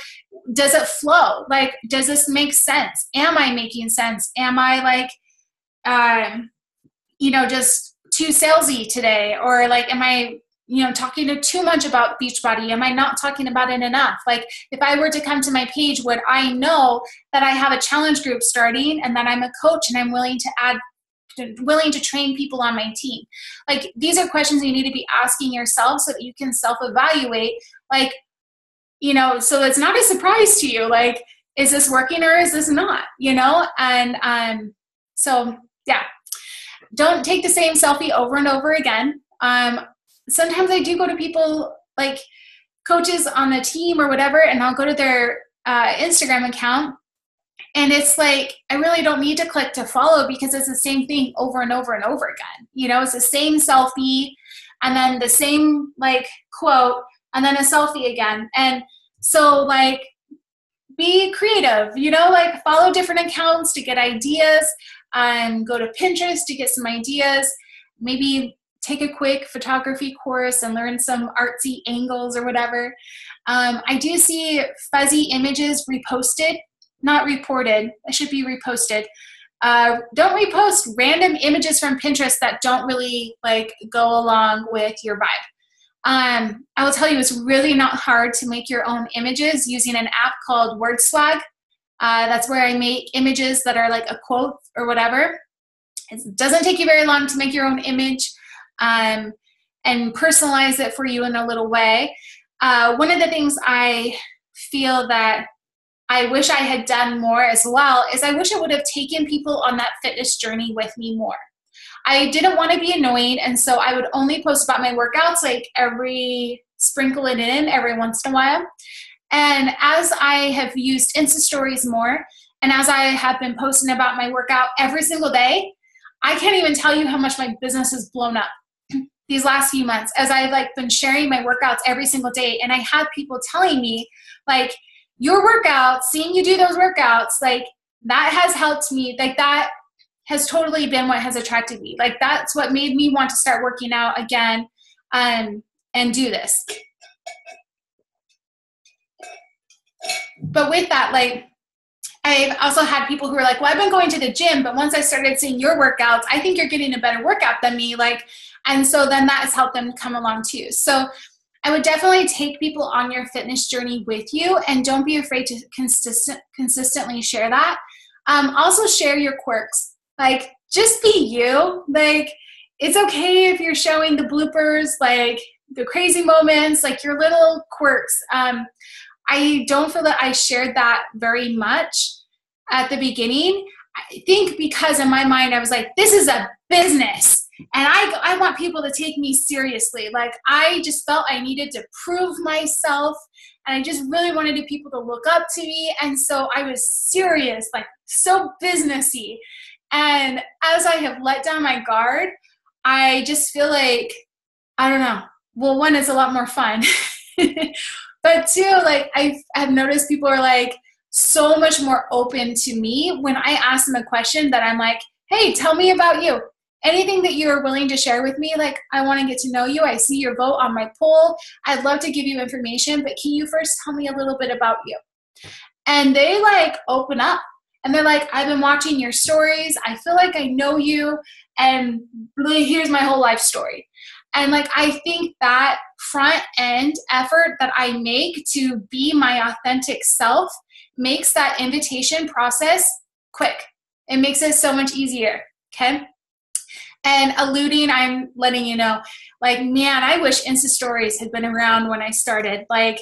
does it flow? Like, does this make sense? Am I making sense? Am I just too salesy today? Or like, am I, talking too much about Beachbody? Am I not talking about it enough? Like, if I were to come to my page, would I know that I have a challenge group starting and that I'm a coach and I'm willing to add willing to train people on my team? Like, these are questions you need to be asking yourself so that you can self-evaluate, like, you know, so it's not a surprise to you, like, is this working or is this not, you know? And so, yeah, don't take the same selfie over and over again. Sometimes I do go to people, like coaches on the team or whatever, and I'll go to their Instagram account, and it's like, I really don't need to click to follow because it's the same thing over and over and over again. You know, it's the same selfie and then the same like quote and then a selfie again. And so like, be creative, you know, like follow different accounts to get ideas, go to Pinterest to get some ideas, maybe take a quick photography course and learn some artsy angles or whatever. I do see fuzzy images reposted, not reported. It should be reposted. Don't repost random images from Pinterest that don't really like go along with your vibe. I will tell you, it's really not hard to make your own images using an app called WordSwag. That's where I make images that are like a quote or whatever. It doesn't take you very long to make your own image and personalize it for you in a little way. One of the things I feel that I wish I had done more as well is I wish I would have taken people on that fitness journey with me more. I didn't want to be annoying, and so I would only post about my workouts, like sprinkle it in every once in a while. And as I have used Insta Stories more, and as I have been posting about my workout every single day, I can't even tell you how much my business has blown up these last few months as I've like been sharing my workouts every single day. And I have people telling me like, your workouts, seeing you do those workouts, like that has helped me. Like that has totally been what has attracted me. Like that's what made me want to start working out again and do this. But with that, like, I've also had people who are like, well, I've been going to the gym, but once I started seeing your workouts, I think you're getting a better workout than me. Like, and so then that has helped them come along too. So I would definitely take people on your fitness journey with you, and don't be afraid to consistently share that. Also share your quirks. Like, just be you. Like, it's okay if you're showing the bloopers, like the crazy moments, like your little quirks. I don't feel that I shared that very much at the beginning. I think because in my mind I was like, this is a business and I want people to take me seriously. Like I just felt I needed to prove myself, and I just really wanted people to look up to me. And so I was serious, like so businessy. And as I have let down my guard, I just feel like, I don't know. Well, one, it's a lot more fun. But two, like I've noticed people are like so much more open to me when I ask them a question that I'm like, hey, tell me about you. Anything that you're willing to share with me, like I want to get to know you. I see your vote on my poll. I'd love to give you information, but can you first tell me a little bit about you? And they like open up and they're like, I've been watching your stories. I feel like I know you, and really here's my whole life story. And like, I think that front end effort that I make to be my authentic self makes that invitation process quick. It makes it so much easier, okay? And alluding, I'm letting you know, like, man, I wish Insta Stories had been around when I started. Like,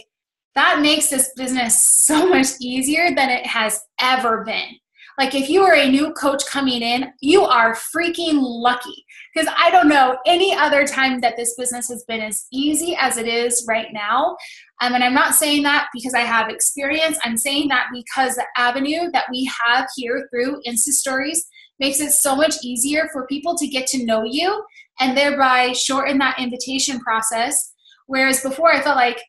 that makes this business so much easier than it has ever been. Like if you are a new coach coming in, you are freaking lucky, because I don't know any other time that this business has been as easy as it is right now. And I'm not saying that because I have experience. I'm saying that because the avenue that we have here through Insta Stories makes it so much easier for people to get to know you and thereby shorten that invitation process. Whereas before I felt like,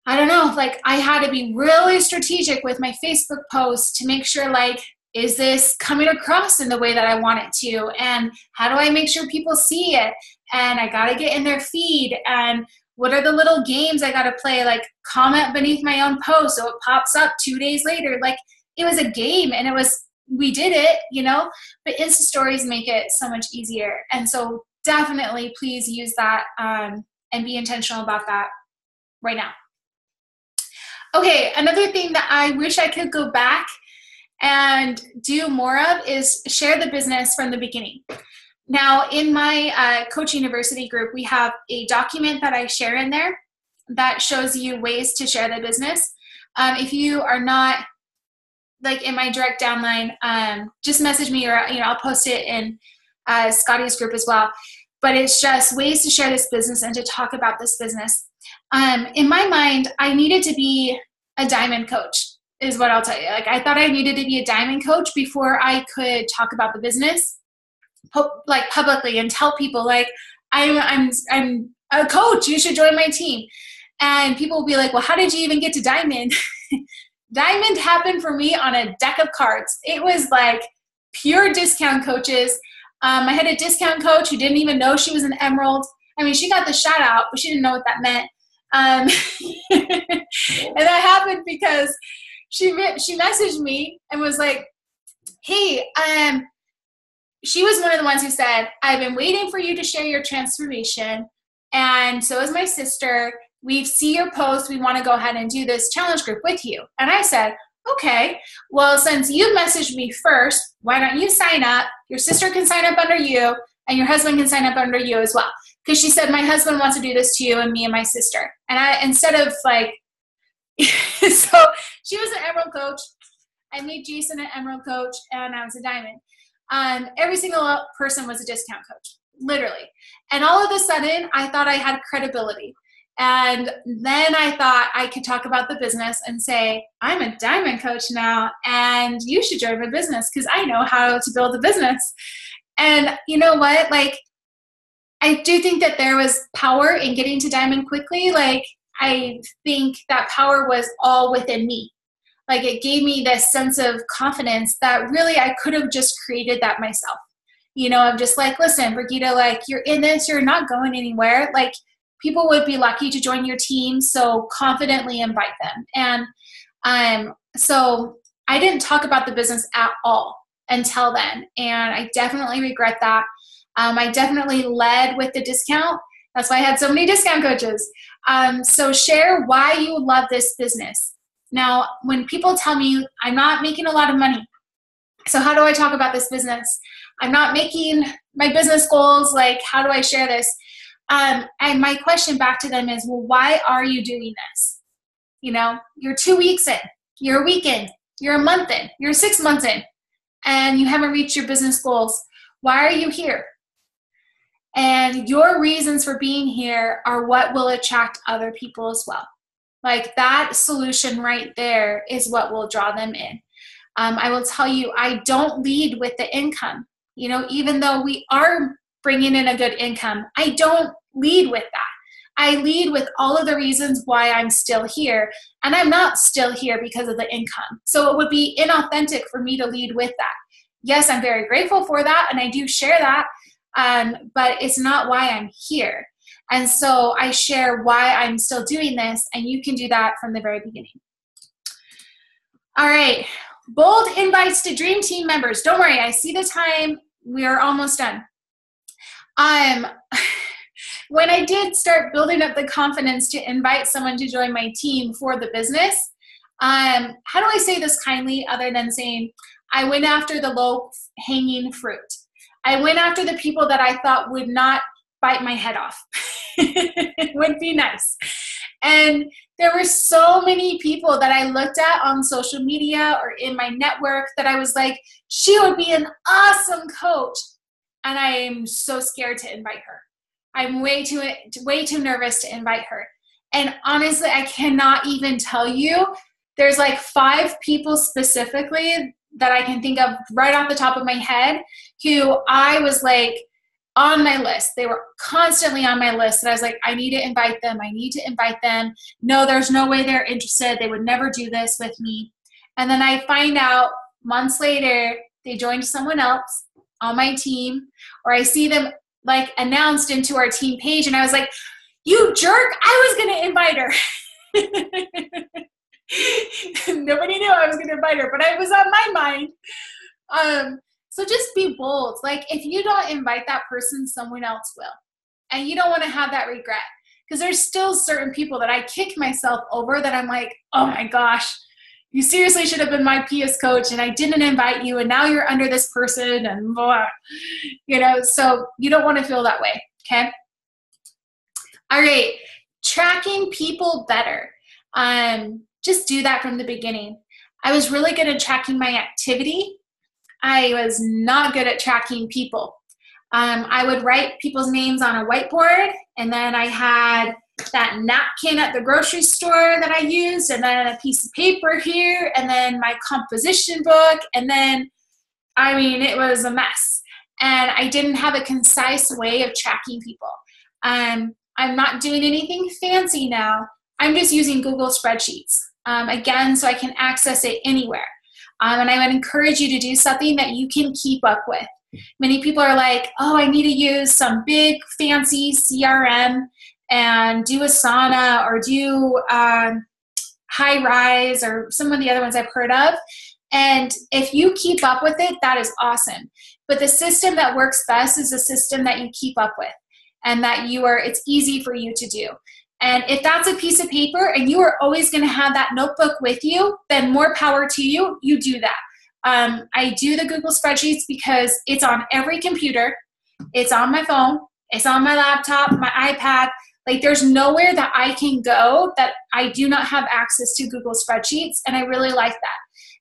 I don't know, like I had to be really strategic with my Facebook posts to make sure like, is this coming across in the way that I want it to? And how do I make sure people see it? And I got to get in their feed. And what are the little games I got to play? Like comment beneath my own post so it pops up 2 days later. Like it was a game, and we did it, you know, but Insta Stories make it so much easier. And so definitely please use that and be intentional about that right now. Okay, another thing that I wish I could go back and do more of is share the business from the beginning. Now, in my Coach University group, we have a document that I share in there that shows you ways to share the business. If you are not like in my direct downline, just message me, or I'll post it in Scotty's group as well. But it's just ways to share this business and to talk about this business. In my mind, I needed to be a diamond coach, is what I'll tell you. Like, I thought I needed to be a diamond coach before I could talk about the business, like publicly, and tell people like, I'm a coach, you should join my team. And people will be like, well, how did you even get to diamond? Diamond happened for me on a deck of cards. It was like pure discount coaches. I had a discount coach who didn't even know she was an emerald. I mean, she got the shout out, but she didn't know what that meant. And that happened because she messaged me and was like, hey, she was one of the ones who said, I've been waiting for you to share your transformation. And so is my sister. We see your post. We want to go ahead and do this challenge group with you. And I said, okay, well, since you messaged me first, why don't you sign up? Your sister can sign up under you, and your husband can sign up under you as well. Because she said, my husband wants to do this to you and me and my sister. And I, instead of like, so she was an emerald coach. I made Jason an emerald coach, and I was a diamond. Every single person was a discount coach, literally. And all of a sudden, I thought I had credibility. And then I thought I could talk about the business and say, I'm a diamond coach now, and you should join my business because I know how to build a business. And you know what? Like, I do think that there was power in getting to diamond quickly. Like, I think that power was all within me. Like, it gave me this sense of confidence that really I could have just created that myself. I'm just like, listen, Brigitte, like, you're in this, you're not going anywhere. Like, people would be lucky to join your team, so confidently invite them. And so I didn't talk about the business at all until then, and I definitely regret that. I definitely led with the discount. That's why I had so many discount coaches. So share why you love this business. Now, when people tell me I'm not making a lot of money, so how do I talk about this business? I'm not making my business goals. Like, how do I share this? And my question back to them is, well, why are you doing this? You're 2 weeks in, you're a week in, you're a month in, you're 6 months in, and you haven't reached your business goals. Why are you here? And your reasons for being here are what will attract other people as well. Like, that solution right there is what will draw them in. I will tell you, I don't lead with the income. Even though we are bringing in a good income, I don't lead with that. I lead with all of the reasons why I'm still here, and I'm not still here because of the income. So it would be inauthentic for me to lead with that. Yes, I'm very grateful for that, and I do share that, but it's not why I'm here. And so I share why I'm still doing this, and you can do that from the very beginning. All right, bold invites to Dream Team members. Don't worry, I see the time. We are almost done. When I did start building up the confidence to invite someone to join my team for the business, how do I say this kindly other than saying I went after the low-hanging fruit? I went after the people that I thought would not bite my head off. It would be nice. And there were so many people that I looked at on social media or in my network that I was like, she would be an awesome coach. And I am so scared to invite her. I'm way too nervous to invite her. And honestly, I cannot even tell you. There's like 5 people specifically that I can think of right off the top of my head who I was like on my list. They were constantly on my list. And I was like, I need to invite them. I need to invite them. No, there's no way they're interested. They would never do this with me. And then I find out months later, they joined someone else on my team, or I see them like announced into our team page, and I was like, you jerk, I was going to invite her. Nobody knew I was going to invite her, but it was on my mind. So just be bold. Like, if you don't invite that person, someone else will. And you don't want to have that regret, because there's still certain people that I kick myself over that I'm like, oh my gosh, you seriously should have been my PS coach and I didn't invite you and now you're under this person and blah, so you don't want to feel that way, okay? All right, tracking people better. Just do that from the beginning. I was really good at tracking my activity. I was not good at tracking people. I would write people's names on a whiteboard, and then I had that napkin at the grocery store that I used, and then a piece of paper here, and then my composition book, and then, it was a mess. And I didn't have a concise way of tracking people. I'm not doing anything fancy now. I'm just using Google Spreadsheets, again, so I can access it anywhere. And I would encourage you to do something that you can keep up with. Many people are like, oh, I need to use some big fancy CRM and do Asana or do High-Rise or some of the other ones I've heard of. And if you keep up with it, that is awesome. But the system that works best is a system that you keep up with and that it's easy for you to do. And if that's a piece of paper and you are always going to have that notebook with you, then more power to you, you do that. I do the Google Spreadsheets because it's on every computer. It's on my phone. It's on my laptop, my iPad. Like there's nowhere that I can go that I do not have access to Google Spreadsheets, and I really like that.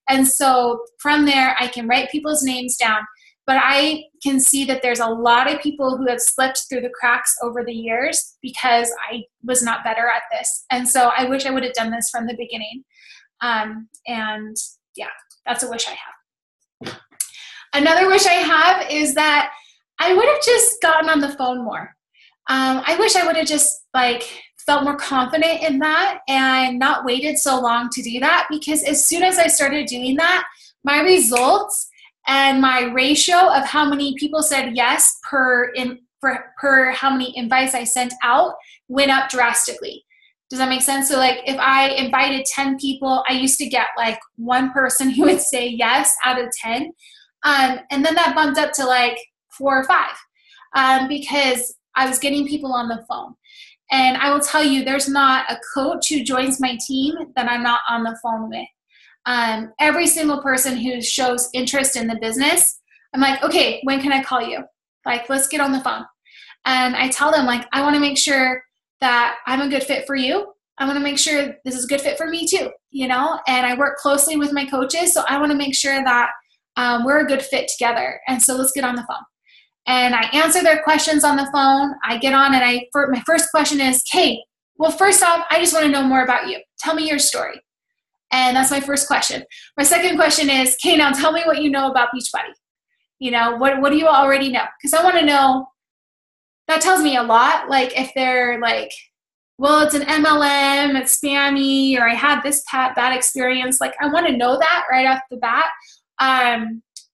And so from there, I can write people's names down. But I can see that there's a lot of people who have slipped through the cracks over the years because I was not better at this. And so I wish I would have done this from the beginning. And yeah, that's a wish I have. Another wish I have is that I would have just gotten on the phone more. I wish I would have just felt more confident in that and not waited so long to do that, because as soon as I started doing that, my results and my ratio of how many people said yes per how many invites I sent out went up drastically. Does that make sense? So if I invited 10 people, I used to get one person who would say yes out of 10. And then that bumped up to 4 or 5 because I was getting people on the phone. And I will tell you, there's not a coach who joins my team that I'm not on the phone with. Every single person who shows interest in the business, I'm like, okay, when can I call you? Let's get on the phone. And I tell them I want to make sure that I'm a good fit for you. I want to make sure this is a good fit for me too, and I work closely with my coaches. So I want to make sure that we're a good fit together. And so let's get on the phone. And I answer their questions on the phone. I get on and my first question is, Kate, well, first off, I just want to know more about you. Tell me your story. And that's my first question. My second question is, Kate, now tell me what you know about Beachbody. What do you already know? Because I want to know, that tells me a lot. If they're well, it's an MLM, it's spammy, or I had this bad experience. I want to know that right off the bat.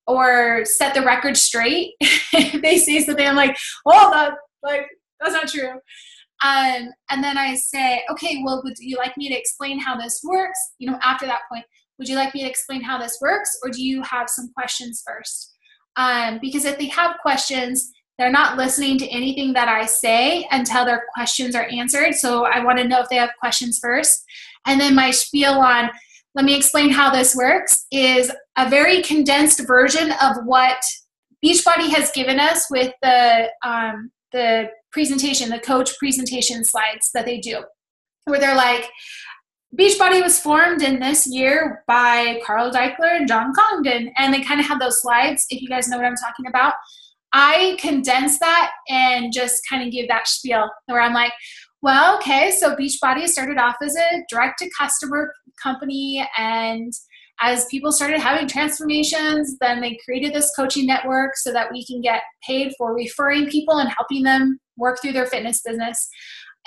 Or set the record straight. If they say something, I'm like, oh, that's not true. And then I say, okay, well, would you like me to explain how this works? After that point, would you like me to explain how this works? Or do you have some questions first? Because if they have questions, they're not listening to anything that I say until their questions are answered. So I want to know if they have questions first. And then my spiel on, let me explain how this works, is a very condensed version of what Beachbody has given us with the presentation, the coach presentation slides that they do, where they're like, Beachbody was formed in this year by Carl Deichler and John Congdon, and they kind of have those slides, if you guys know what I'm talking about. I condense that and just kind of give that spiel where I'm like, well, okay, so Beachbody started off as a direct-to-customer company, and as people started having transformations, then they created this coaching network so that we can get paid for referring people and helping them work through their fitness business.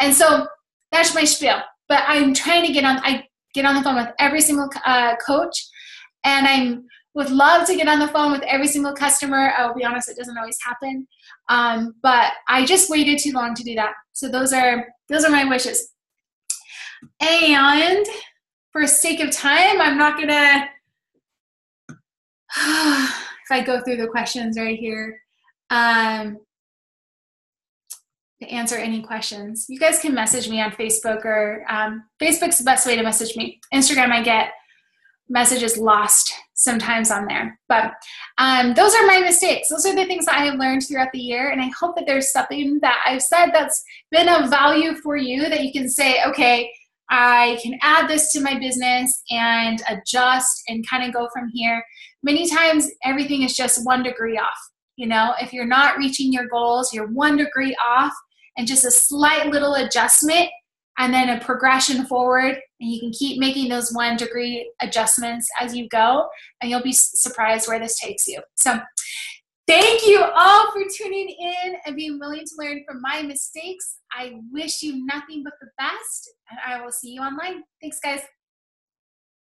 And so that's my spiel. But I'm trying to I get on the phone with every single coach, and I would love to get on the phone with every single customer. I will be honest, it doesn't always happen. But I just waited too long to do that. So those are my wishes. And for sake of time, I'm not gonna, if I go through the questions right here, to answer any questions. You guys can message me on Facebook, or Facebook's the best way to message me. Instagram, I get message is lost sometimes on there. But those are my mistakes. Those are the things that I have learned throughout the year. And I hope that there's something that I've said that's been of value for you that you can say, okay, I can add this to my business and adjust and kind of go from here. Many times everything is just 1 degree off. You know, if you're not reaching your goals, you're 1 degree off, and just a slight little adjustment and then a progression forward, and you can keep making those 1 degree adjustments as you go, and you'll be surprised where this takes you. So thank you all for tuning in and being willing to learn from my mistakes. I wish you nothing but the best, and I will see you online. Thanks, guys.